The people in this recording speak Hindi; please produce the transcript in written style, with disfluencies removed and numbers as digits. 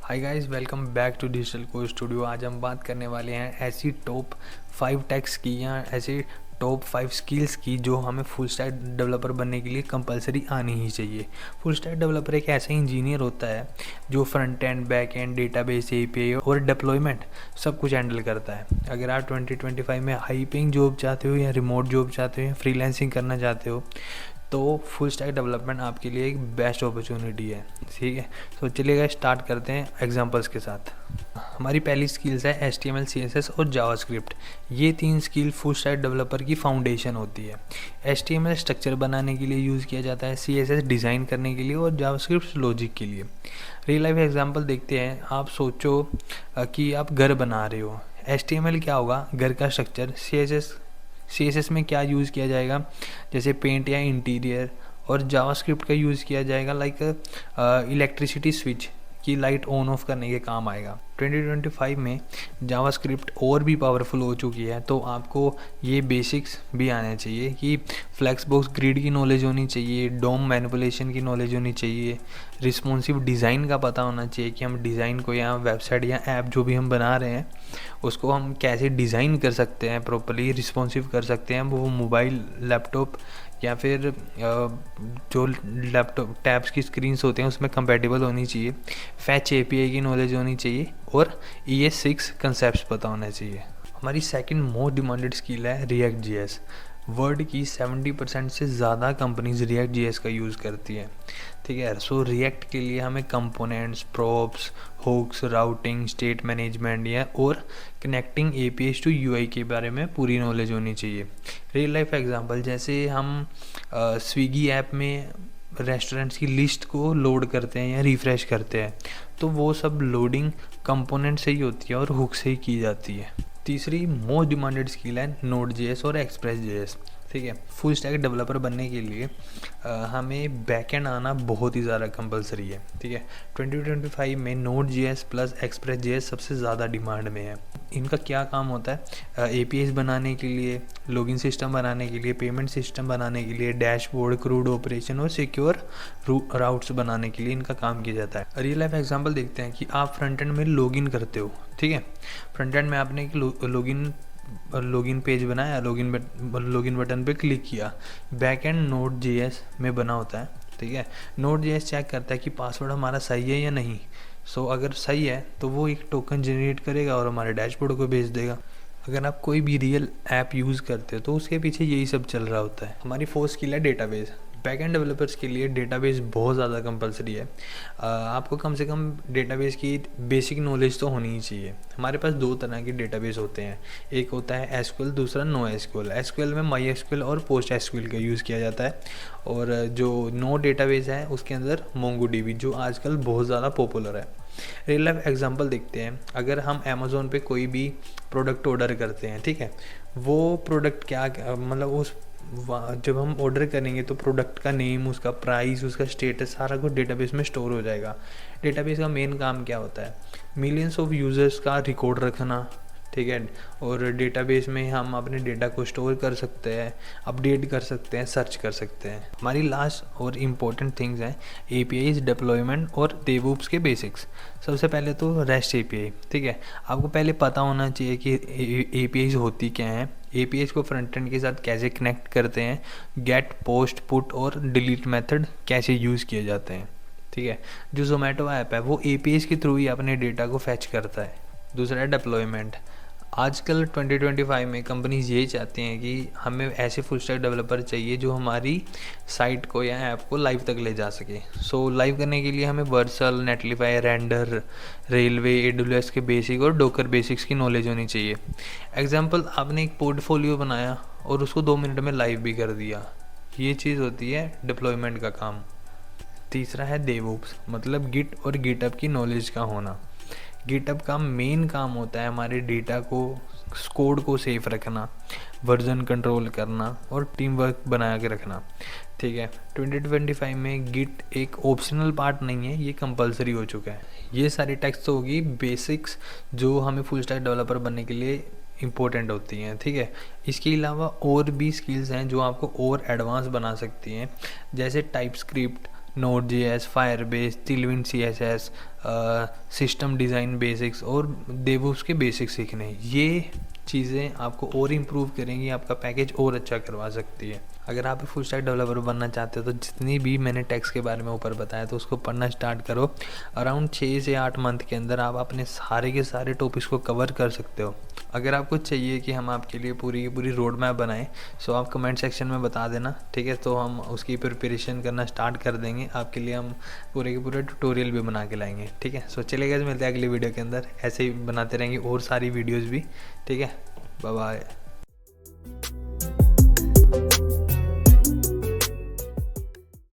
Hi guys, welcome back to digital code studio. आज हम बात करने वाले हैं ऐसी टॉप 5 टेक्स की या ऐसी टॉप 5 स्किल्स की जो हमें फुल स्टैक डेवलपर बनने के लिए कंपलसरी आनी ही चाहिए। फुल स्टैक डेवलपर एक ऐसा इंजीनियर होता है जो front end, back and, database, API और डिप्लॉयमेंट सब कुछ हैंडल करता है। अगर आप 2025 में हाई पेइंग जॉब चाहते हो या रिमोट जॉब चाहते हो या फ्रीलांसिंग करना चाहते हो तो फुल स्टैक डेवलपमेंट आपके लिए एक बेस्ट अपॉर्चुनिटी है। ठीक है, तो चलिएगा स्टार्ट करते हैं एग्जांपल्स के साथ। हमारी पहली स्किल्स है HTML, CSS और जावास्क्रिप्ट। ये तीन स्किल फुल स्टैक डेवलपर की फाउंडेशन होती है। HTML स्ट्रक्चर बनाने के लिए यूज़ किया जाता है, CSS डिज़ाइन करने के लिए और जावास्क्रिप्ट लॉजिक के लिए। रियल लाइफ एग्जांपल देखते हैं। आप सोचो कि आप घर बना रहे हो। HTML क्या होगा? घर का स्ट्रक्चर। CSS में क्या यूज़ किया जाएगा? जैसे पेंट या इंटीरियर। और जावास्क्रिप्ट का यूज़ किया जाएगा लाइक इलेक्ट्रिसिटी स्विच की लाइट ऑन ऑफ करने के काम आएगा। 2025 में जावास्क्रिप्ट और भी पावरफुल हो चुकी है, तो आपको ये बेसिक्स भी आने चाहिए कि फ्लेक्स बॉक्स ग्रिड की नॉलेज होनी चाहिए, डोम मैनिपुलेशन की नॉलेज होनी चाहिए, रिस्पॉन्सिव डिज़ाइन का पता होना चाहिए कि हम डिज़ाइन को या वेबसाइट या ऐप जो भी हम बना रहे हैं उसको हम कैसे डिज़ाइन कर सकते हैं, प्रॉपर्ली रिस्पॉन्सिव कर सकते हैं, वो मोबाइल, लैपटॉप या फिर जो लैपटॉप टैब्स की स्क्रीन्स होते हैं उसमें कंपैटिबल होनी चाहिए। फैच एपीआई की नॉलेज होनी चाहिए और ES6 कंसेप्ट पता होना चाहिए। हमारी सेकंड मोस्ट डिमांडेड स्किल है रिएक्ट जीएस। वर्ल्ड की 70% से ज़्यादा कंपनीज रिएक्ट जीएस का यूज़ करती है। ठीक है, सो रिएक्ट के लिए हमें components, props, hooks, routing, state management या और कनेक्टिंग एपीआईज टू यूआई के बारे में पूरी नॉलेज होनी चाहिए। रियल लाइफ एग्जांपल, जैसे हम स्विगी ऐप में रेस्टोरेंट्स की लिस्ट को लोड करते हैं या रिफ़्रेश करते हैं, तो वो सब लोडिंग कंपोनेंट से ही होती है और हुक से ही की जाती है। तीसरी मोस्ट डिमांडेड स्किल है नोड जेएस और एक्सप्रेस जेएस। ठीक है, फुल स्टैक डेवलपर बनने के लिए हमें बैकएंड आना बहुत ही ज़्यादा कंपलसरी है। ठीक है, 2025 में node JS plus express JS सबसे ज़्यादा डिमांड में है। इनका क्या काम होता है? एपीआईज बनाने के लिए, लॉगिन सिस्टम बनाने के लिए, पेमेंट सिस्टम बनाने के लिए, डैशबोर्ड, क्रूड ऑपरेशन और सिक्योर राउट्स बनाने के लिए इनका काम किया जाता है। रियल लाइफ एग्जांपल देखते हैं कि आप फ्रंट एंड में लॉगिन करते हो। ठीक है, फ्रंट एंड में आपने एक लॉगिन पेज बनाया, लॉगिन बटन पे क्लिक किया। बैक एंड नोड जेएस में बना होता है। ठीक है, नोड जेएस चेक करता है कि पासवर्ड हमारा सही है या नहीं। सो अगर सही है तो वो एक टोकन जनरेट करेगा और हमारे डैशबोर्ड को भेज देगा। अगर आप कोई भी रियल ऐप यूज़ करते हो तो उसके पीछे यही सब चल रहा होता है। हमारी फोर्थ स्किल है डेटाबेस। बैकएंड डेवलपर्स के लिए डेटाबेस बहुत ज़्यादा कंपलसरी है। आपको कम से कम डेटाबेस की बेसिक नॉलेज तो होनी ही चाहिए। हमारे पास दो तरह के डेटाबेस होते हैं, एक होता है एसक्यूएल, दूसरा नो एसक्यूएल। एसक्यूएल में माई एसक्यूएल और पोस्ट एसक्यूएल का यूज़ किया जाता है, और जो नो डेटाबेस है उसके अंदर मोंगोडीबी, जो आजकल बहुत ज़्यादा पॉपुलर है। रियल लाइफ एग्जांपल देखते हैं। अगर हम अमेज़ोन पे कोई भी प्रोडक्ट ऑर्डर करते हैं, ठीक है, वो प्रोडक्ट क्या मतलब उस जब हम ऑर्डर करेंगे तो प्रोडक्ट का नेम, उसका प्राइस, उसका स्टेटस सारा कुछ डेटाबेस में स्टोर हो जाएगा। डेटाबेस का मेन काम क्या होता है? मिलियंस ऑफ यूज़र्स का रिकॉर्ड रखना। ठीक है, और डेटाबेस में हम अपने डेटा को स्टोर कर सकते हैं, अपडेट कर सकते हैं, सर्च कर सकते हैं। हमारी लास्ट और इम्पोर्टेंट थिंग्स हैं एपीआईज, डिप्लॉयमेंट और डेवऑप्स के बेसिक्स। सबसे पहले तो रेस्ट एपीआई। ठीक है, आपको पहले पता होना चाहिए कि एपीआईज होती क्या हैं, एपीआईज को फ्रंट एंड के साथ कैसे कनेक्ट करते हैं, गेट, पोस्ट, पुट और डिलीट मेथड कैसे यूज़ किए जाते हैं। ठीक है, जो जोमेटो ऐप है वो एपीआईज के थ्रू ही अपने डेटा को फैच करता है। दूसरा है डिप्लॉयमेंट। आजकल 2025 में कंपनीज यही चाहती हैं कि हमें ऐसे फुल स्टैक डेवलपर चाहिए जो हमारी साइट को या ऐप को लाइव तक ले जा सके। सो लाइव करने के लिए हमें वर्सल, नेटलिफाई, रेंडर, रेलवे, AWS के बेसिक और डोकर बेसिक्स की नॉलेज होनी चाहिए। एग्जाम्पल, आपने एक पोर्टफोलियो बनाया और उसको 2 मिनट में लाइव भी कर दिया। ये चीज़ होती है डिप्लॉयमेंट का काम। तीसरा है डेवऑप्स, मतलब गिट और गिटहब की नॉलेज का होना। गिटहब का मेन काम होता है हमारे डेटा को, कोड को सेफ रखना, वर्जन कंट्रोल करना और टीम वर्क बना के रखना। ठीक है, 2025 में गिट एक ऑप्शनल पार्ट नहीं है, ये कंपलसरी हो चुका है। ये सारी टेक्स्ट होगी बेसिक्स जो हमें फुल स्टैक डेवलपर बनने के लिए इम्पोर्टेंट होती हैं। ठीक है, इसके अलावा और भी स्किल्स हैं जो आपको और एडवांस बना सकती हैं, जैसे TypeScript, Node.js, Firebase, Tailwind CSS, system design basics और DevOps के बेसिक्स सीखने। ये चीज़ें आपको और इम्प्रूव करेंगी, आपका पैकेज और अच्छा करवा सकती है। अगर आप फुल स्टैक डेवलपर बनना चाहते हो तो जितनी भी मैंने टैक्स के बारे में ऊपर बताया तो उसको पढ़ना स्टार्ट करो। अराउंड 6 से 8 मंथ के अंदर आप अपने सारे के सारे टॉपिक्स को कवर कर सकते हो। अगर आपको चाहिए कि हम आपके लिए पूरी की पूरी रोड मैप बनाएं, सो आप कमेंट सेक्शन में बता देना, ठीक है। तो हम उसकी प्रिपरेशन करना स्टार्ट कर देंगे। आपके लिए हम पूरे के पूरे ट्यूटोरियल भी बना के लाएंगे, ठीक है। सो चलेगा, मिलते हैं अगली वीडियो के अंदर। ऐसे ही बनाते रहेंगे और सारी वीडियोज़ भी, ठीक है। Bye bye.